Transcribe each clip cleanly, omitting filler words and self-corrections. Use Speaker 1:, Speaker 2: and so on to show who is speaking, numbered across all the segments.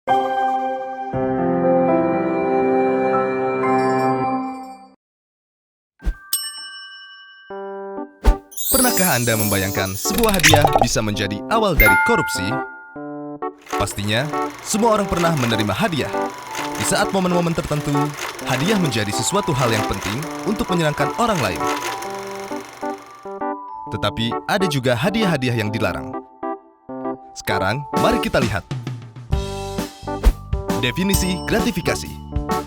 Speaker 1: Pernahkah Anda membayangkan sebuah hadiah bisa menjadi awal dari korupsi? Pastinya, semua orang pernah menerima hadiah. Di saat momen-momen tertentu, hadiah menjadi sesuatu hal yang penting untuk menyenangkan orang lain. Tetapi ada juga hadiah-hadiah yang dilarang. Sekarang, mari kita lihat. Definisi gratifikasi.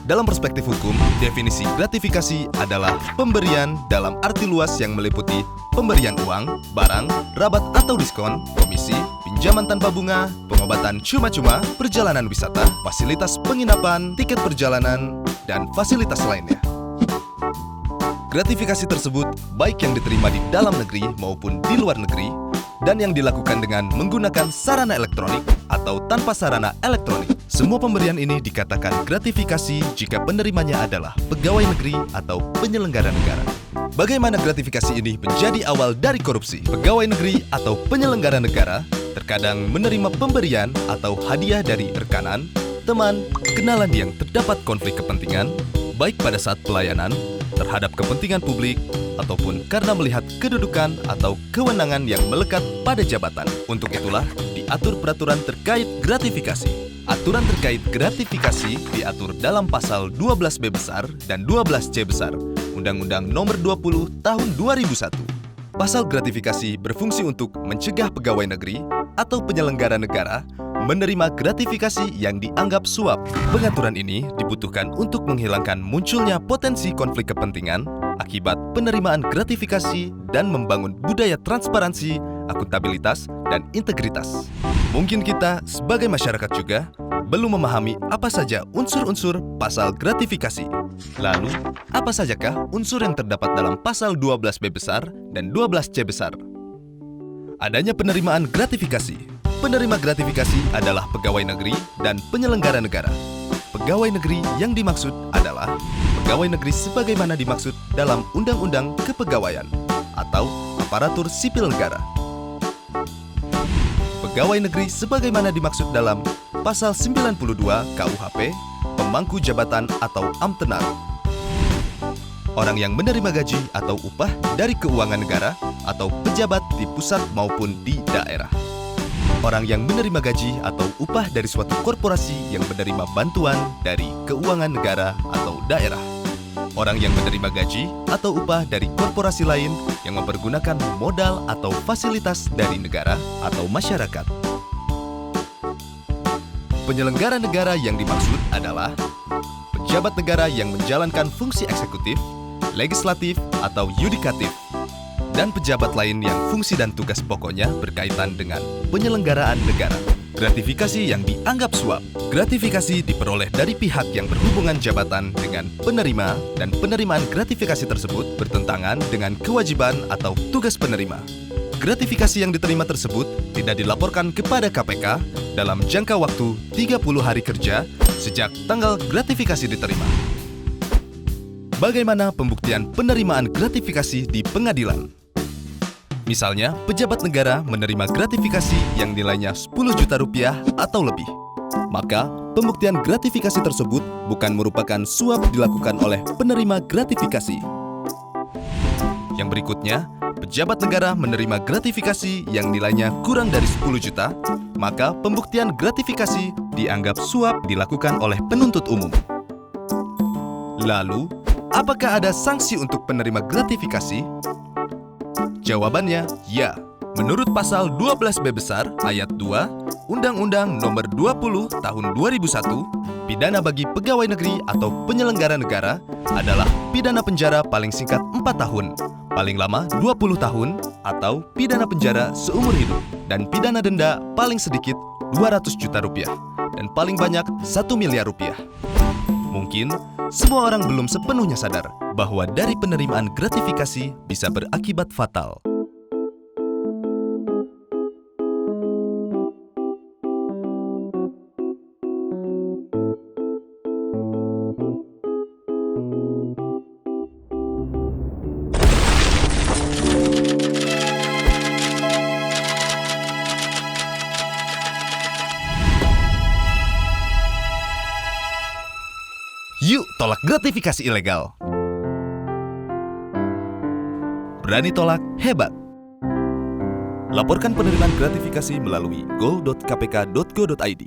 Speaker 1: Dalam perspektif hukum, definisi gratifikasi adalah pemberian dalam arti luas yang meliputi pemberian uang, barang, rabat atau diskon, komisi, pinjaman tanpa bunga, pengobatan cuma-cuma, perjalanan wisata, fasilitas penginapan, tiket perjalanan, dan fasilitas lainnya. Gratifikasi tersebut baik yang diterima di dalam negeri maupun di luar negeri, dan yang dilakukan dengan menggunakan sarana elektronik atau tanpa sarana elektronik. Semua pemberian ini dikatakan gratifikasi jika penerimanya adalah pegawai negeri atau penyelenggara negara. Bagaimana gratifikasi ini menjadi awal dari korupsi? Pegawai negeri atau penyelenggara negara terkadang menerima pemberian atau hadiah dari rekanan, teman, kenalan yang terdapat konflik kepentingan, baik pada saat pelayanan, terhadap kepentingan publik, ataupun karena melihat kedudukan atau kewenangan yang melekat pada jabatan. Untuk itulah, diatur peraturan terkait gratifikasi. Aturan terkait gratifikasi diatur dalam pasal 12B besar dan 12C besar, Undang-Undang Nomor 20 Tahun 2001. Pasal gratifikasi berfungsi untuk mencegah pegawai negeri atau penyelenggara negara menerima gratifikasi yang dianggap suap. Pengaturan ini dibutuhkan untuk menghilangkan munculnya potensi konflik kepentingan akibat penerimaan gratifikasi dan membangun budaya transparansi, akuntabilitas, dan integritas. Mungkin kita sebagai masyarakat juga belum memahami apa saja unsur-unsur pasal gratifikasi. Lalu, apa sajakah unsur yang terdapat dalam pasal 12B besar dan 12C besar? Adanya penerimaan gratifikasi. Penerima gratifikasi adalah pegawai negeri dan penyelenggara negara. Pegawai negeri yang dimaksud adalah pegawai negeri sebagaimana dimaksud dalam Undang-Undang Kepegawaian atau Aparatur Sipil Negara. Pegawai negeri sebagaimana dimaksud dalam Pasal 92 KUHP, pemangku jabatan atau amtenar. Orang yang menerima gaji atau upah dari keuangan negara atau pejabat di pusat maupun di daerah. Orang yang menerima gaji atau upah dari suatu korporasi yang menerima bantuan dari keuangan negara atau daerah. Orang yang menerima gaji atau upah dari korporasi lain yang mempergunakan modal atau fasilitas dari negara atau masyarakat. Penyelenggara negara yang dimaksud adalah pejabat negara yang menjalankan fungsi eksekutif, legislatif, atau yudikatif, dan pejabat lain yang fungsi dan tugas pokoknya berkaitan dengan penyelenggaraan negara. Gratifikasi yang dianggap suap. Gratifikasi diperoleh dari pihak yang berhubungan jabatan dengan penerima, dan penerimaan gratifikasi tersebut bertentangan dengan kewajiban atau tugas penerima. Gratifikasi yang diterima tersebut tidak dilaporkan kepada KPK dalam jangka waktu 30 hari kerja sejak tanggal gratifikasi diterima. Bagaimana pembuktian penerimaan gratifikasi di pengadilan? Misalnya, pejabat negara menerima gratifikasi yang nilainya 10 juta rupiah atau lebih. Maka, pembuktian gratifikasi tersebut bukan merupakan suap dilakukan oleh penerima gratifikasi. Yang berikutnya, pejabat negara menerima gratifikasi yang nilainya kurang dari 10 juta, maka pembuktian gratifikasi dianggap suap dilakukan oleh penuntut umum. Lalu, apakah ada sanksi untuk penerima gratifikasi? Jawabannya, ya. Menurut pasal 12B besar ayat 2 Undang-Undang Nomor 20 Tahun 2001, pidana bagi pegawai negeri atau penyelenggara negara adalah pidana penjara paling singkat 4 tahun, paling lama 20 tahun, atau pidana penjara seumur hidup, dan pidana denda paling sedikit 200 juta rupiah, dan paling banyak 1 miliar rupiah. Mungkin semua orang belum sepenuhnya sadar bahwa dari penerimaan gratifikasi bisa berakibat fatal. Yuk tolak gratifikasi ilegal. Berani tolak, hebat. Laporkan penerimaan gratifikasi melalui go.kpk.go.id.